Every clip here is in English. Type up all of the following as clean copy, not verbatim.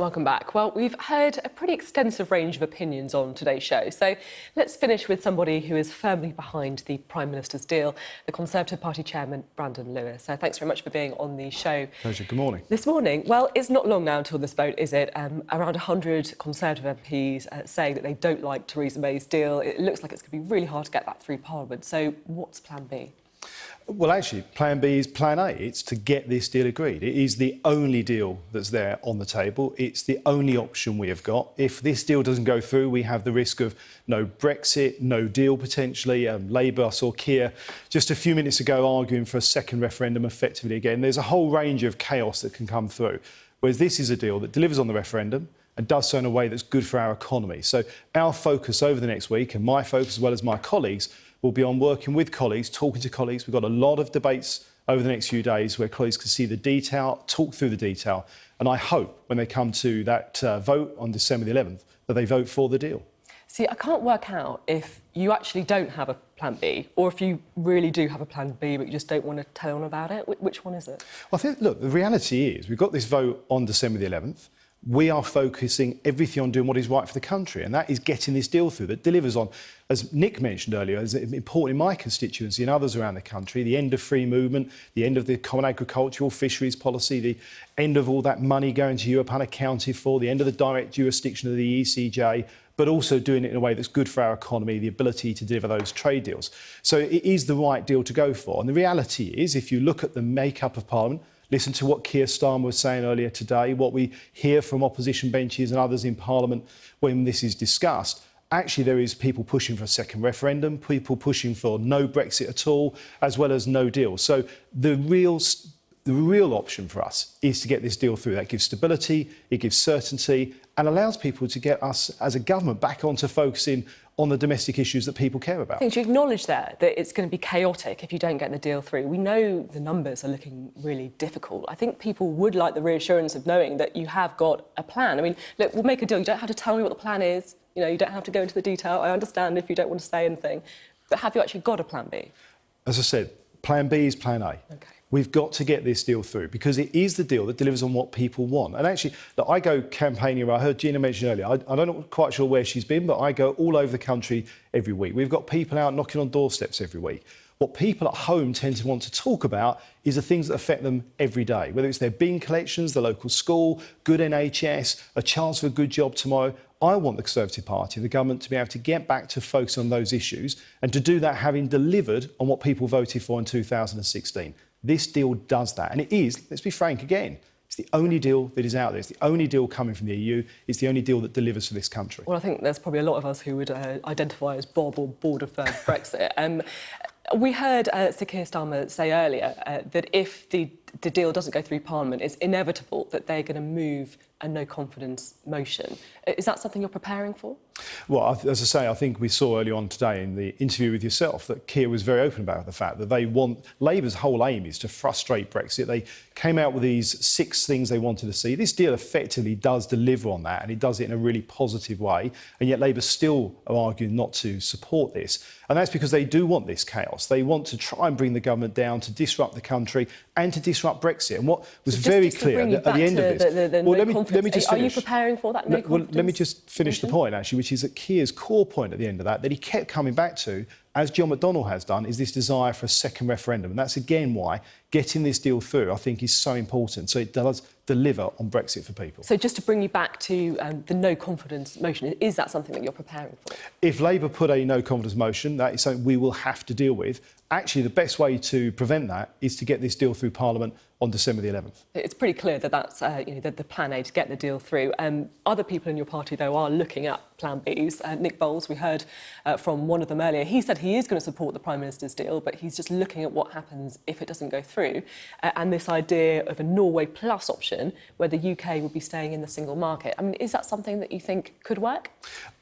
Welcome back. Well, we've heard a pretty extensive range of opinions on today's show. So let's finish with somebody who is firmly behind the Prime Minister's deal, the Conservative Party chairman, Brandon Lewis. So thanks very much for being on the show. Pleasure. Good morning. This morning, well, it's not long now until this vote, is it? Around 100 Conservative MPs saying that they don't like Theresa May's deal. It looks like it's going to be really hard to get that through Parliament. So what's Plan B? Well, actually, Plan B is Plan A. It's to get this deal agreed. It is the only deal that's there on the table. It's the only option we have got. If this deal doesn't go through, we have the risk of no Brexit, no deal potentially. Labour, I saw Keir just a few minutes ago arguing for a second referendum effectively again. There's a whole range of chaos that can come through, whereas this is a deal that delivers on the referendum and does so in a way that's good for our economy. So our focus over the next week, and my focus as well as my colleagues, will be on working with colleagues, talking to colleagues. We've got a lot of debates over the next few days where colleagues can see the detail, talk through the detail, and I hope when they come to that vote on December the 11th that they vote for the deal. See, I can't work out if you actually don't have a Plan B or if you really do have a Plan B but you just don't want to tell anyone about it. Which one is it? Well, I think, look, the reality is we've got this vote on December the 11th. We are focusing everything on doing what is right for the country, and that is getting this deal through that delivers on, as Nick mentioned earlier, is important in my constituency and others around the country, the end of free movement, the end of the common agricultural fisheries policy, the end of all that money going to Europe unaccounted for, the end of the direct jurisdiction of the ECJ, but also doing it in a way that's good for our economy, the ability to deliver those trade deals. So it is the right deal to go for. And the reality is, if you look at the makeup of Parliament, listen to what Keir Starmer was saying earlier today, what we hear from opposition benches and others in Parliament when this is discussed. Actually, there is people pushing for a second referendum, people pushing for no Brexit at all, as well as no deal. So the real option for us is to get this deal through. That gives stability, it gives certainty, and allows people to get us as a government back onto focusing on the domestic issues that people care about. I think you acknowledge there that it's going to be chaotic if you don't get the deal through. We know the numbers are looking really difficult. I think people would like the reassurance of knowing that you have got a plan. I mean, look, we'll make a deal. You don't have to tell me what the plan is. You know, you don't have to go into the detail. I understand if you don't want to say anything. But have you actually got a Plan B? As I said, Plan B is Plan A. OK. We've got to get this deal through because it is the deal that delivers on what people want. And actually, look, I go campaigning. I heard Gina mention earlier, I'm not quite sure where she's been, but I go all over the country every week. We've got people out knocking on doorsteps every week. What people at home tend to want to talk about is the things that affect them every day, whether it's their bin collections, the local school, good NHS, a chance for a good job tomorrow. I want the Conservative Party, the government, to be able to get back to focus on those issues and to do that having delivered on what people voted for in 2016. This deal does that. And it is, let's be frank again, it's the only deal that is out there. It's the only deal coming from the EU. It's the only deal that delivers for this country. Well, I think there's probably a lot of us who would identify as Bob or bored of Brexit. We heard Sir Keir Starmer say earlier that if the deal doesn't go through Parliament, it's inevitable that they're going to move a no-confidence motion. Is that something you're preparing for? Well, as I say, I think we saw early on today in the interview with yourself that Keir was very open about the fact that they want... Labour's whole aim is to frustrate Brexit. They came out with these 6 things they wanted to see. This deal effectively does deliver on that, and it does it in a really positive way, and yet Labour still are arguing not to support this. And that's because they do want this chaos. They want to try and bring the government down, to disrupt the country and to disrupt Brexit. And what was very clear at the end of this... Let me just finish. Are you preparing for that no confidence? Well, let me just finish the point, actually, which is that Keir's core point at the end of that he kept coming back to, as John McDonnell has done, is this desire for a second referendum. And that's, again, why getting this deal through, I think, is so important. So it does deliver on Brexit for people. So just to bring you back to the no-confidence motion, is that something that you're preparing for? If Labour put a no-confidence motion, that is something we will have to deal with. Actually, the best way to prevent that is to get this deal through Parliament on December the 11th. It's pretty clear that that's the plan A to get the deal through. Other people in your party, though, are looking at Plan Bs. Nick Bowles, we heard from one of them earlier, he said he is going to support the Prime Minister's deal, but he's just looking at what happens if it doesn't go through. And this idea of a Norway Plus option, where the UK would be staying in the single market. I mean, is that something that you think could work?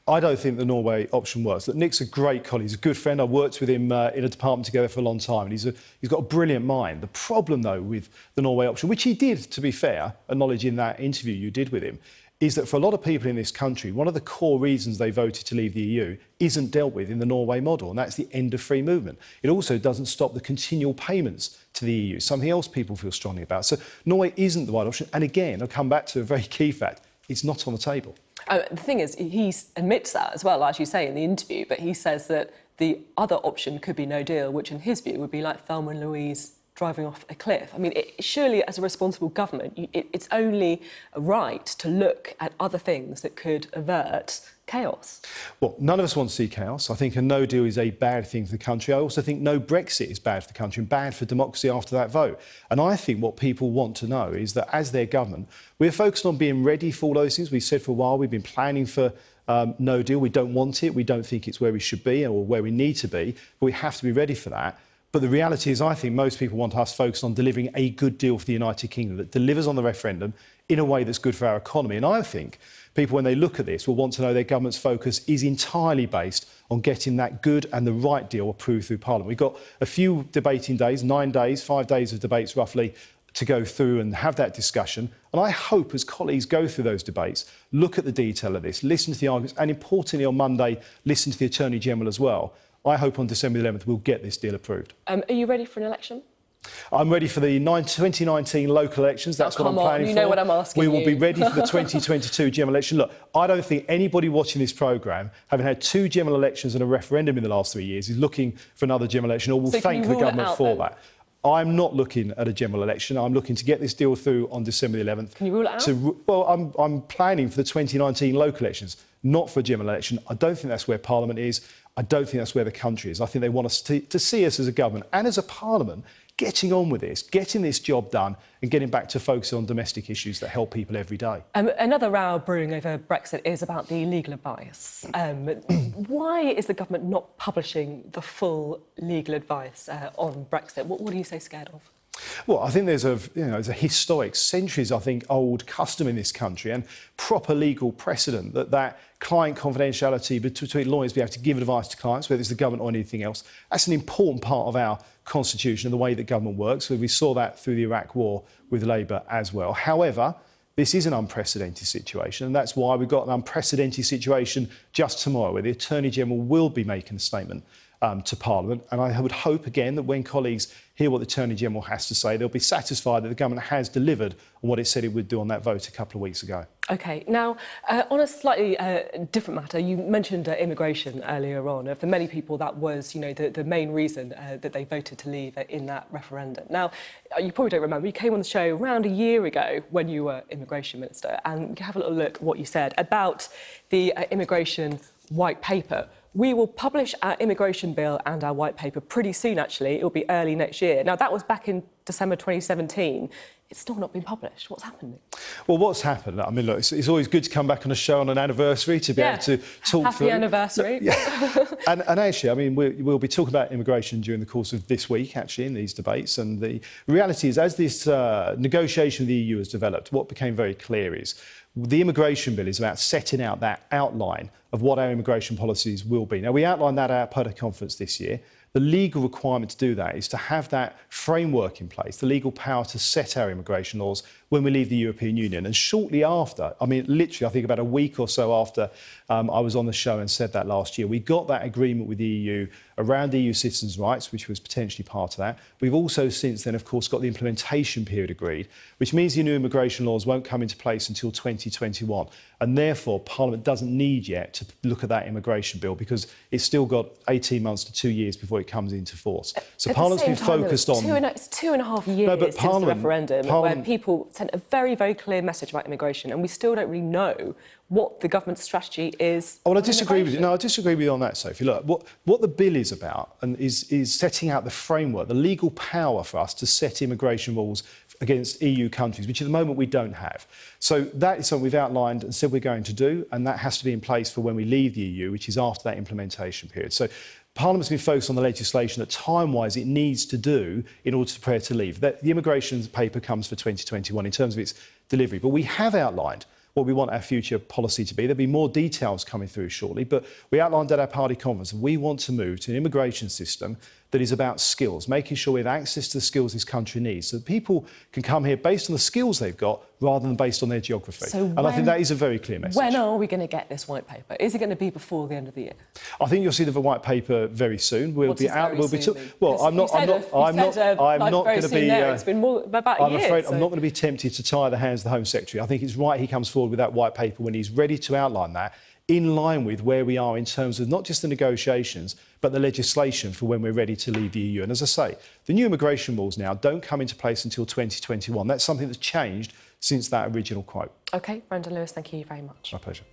I don't think the Norway option works. Look, Nick's a great colleague. He's a good friend. I worked with him in a department together for a long time, and he's got a brilliant mind. The problem, though, with the Norway option, which he did, to be fair, acknowledge in that interview you did with him, is that for a lot of people in this country, one of the core reasons they voted to leave the EU isn't dealt with in the Norway model, and that's the end of free movement. It also doesn't stop the continual payments to the EU, something else people feel strongly about. So Norway isn't the right option. And again, I'll come back to a very key fact. it's not on the table. The thing is, he admits that as well, as you say in the interview, but he says that the other option could be no deal, which in his view would be like Thelma and Louise driving off a cliff. I mean, surely as a responsible government, it's only right to look at other things that could avert chaos. Well, none of us want to see chaos. I think a no deal is a bad thing for the country. I also think no Brexit is bad for the country and bad for democracy after that vote. And I think what people want to know is that as their government, we're focused on being ready for all those things. We've said for a while, we've been planning for no deal. We don't want it. We don't think it's where we should be or where we need to be. But we have to be ready for that. But the reality is, I think most people want us focused on delivering a good deal for the United Kingdom that delivers on the referendum in a way that's good for our economy. And I think people, when they look at this, will want to know their government's focus is entirely based on getting that good and the right deal approved through Parliament. We've got a few debating days, 9 days, 5 days of debates roughly, to go through and have that discussion. And I hope as colleagues go through those debates, look at the detail of this, listen to the arguments, and importantly on Monday, listen to the Attorney-General as well. I hope on December the 11th we'll get this deal approved. Are you ready for an election? I'm ready for the 2019 local elections. That's what I'm planning for. You know what I'm asking We you. will be ready for the 2022 general election. Look, I don't think anybody watching this programme, having had 2 general elections and a referendum in the last 3 years, is looking for another general election or will thank the government for that. I'm not looking at a general election. I'm looking to get this deal through on December the 11th. Can you rule it out? Well, I'm planning for the 2019 local elections, not for a general election. I don't think that's where Parliament is. I don't think that's where the country is. I think they want us to see us as a government and as a Parliament getting on with this, getting this job done and getting back to focusing on domestic issues that help people every day. Another row brewing over Brexit is about the legal advice. Why is the government not publishing the full legal advice on Brexit? What do you say scared of? Well, I think there's a historic, centuries, I think, old custom in this country and proper legal precedent that client confidentiality between lawyers be able to give advice to clients, whether it's the government or anything else. That's an important part of our constitution and the way that government works. We saw that through the Iraq War with Labour as well. However, this is an unprecedented situation, and that's why we've got an unprecedented situation just tomorrow, where the Attorney-General will be making a statement to Parliament. And I would hope, again, that when colleagues hear what the Attorney-General has to say, they'll be satisfied that the government has delivered on what it said it would do on that vote a couple of weeks ago. OK. Now, on a slightly different matter, you mentioned immigration earlier on. For many people, that was, the main reason that they voted to leave in that referendum. Now, you probably don't remember, you came on the show around a year ago when you were Immigration Minister, and you can have a little look at what you said about the immigration white paper. We will publish our immigration bill and our white paper pretty soon, actually. It'll be early next year. Now, that was back in December 2017. It's still not been published. What's happened? Well, what's happened? I mean, look, it's always good to come back on a show on an anniversary to be able to talk through. Happy anniversary. Yeah. and actually, I mean, we'll be talking about immigration during the course of this week, actually, in these debates. And the reality is, as this negotiation with the EU has developed, what became very clear is the immigration bill is about setting out that outline of what our immigration policies will be. Now, we outlined that at our party conference this year. The legal requirement to do that is to have that framework in place, the legal power to set our immigration laws when we leave the European Union. And shortly after, I mean, literally, I think about a week or so after I was on the show and said that last year, we got that agreement with the EU around EU citizens' rights, which was potentially part of that. We've also since then, of course, got the implementation period agreed, which means the new immigration laws won't come into place until 2021. And therefore, Parliament doesn't need yet to look at that immigration bill because it's still got 18 months to 2 years before it comes into force. So Parliament's been focused on... It's 2.5 years since the referendum where people sent a very, very clear message about immigration, and we still don't really know what the government's strategy is. Well, I disagree with you. No, I disagree with you on that, Sophie. Look, what the bill is about and is setting out the framework, the legal power for us to set immigration rules against EU countries, which at the moment we don't have. So that is something we've outlined and said we're going to do, and that has to be in place for when we leave the EU, which is after that implementation period. So Parliament's been focused on the legislation that time-wise it needs to do in order to prepare to leave. The immigration paper comes for 2021 in terms of its delivery, but we have outlined what we want our future policy to be. There'll be more details coming through shortly, but we outlined at our party conference that we want to move to an immigration system that is about skills, making sure we have access to the skills this country needs, so that people can come here based on the skills they've got rather than based on their geography. And I think that is a very clear message. When are we going to get this white paper? Is it going to be before the end of the year? I think you'll see the white paper very soon. We'll be out. We'll be. Well, I'm not going to be. It's been more about a year. I'm afraid I'm not going to be tempted to tie the hands of the Home Secretary. I think it's right he comes forward with that white paper when he's ready to outline that, in line with where we are in terms of not just the negotiations, but the legislation for when we're ready to leave the EU. And as I say, the new immigration rules now don't come into place until 2021. That's something that's changed since that original quote. OK, Brendan Lewis, thank you very much. My pleasure.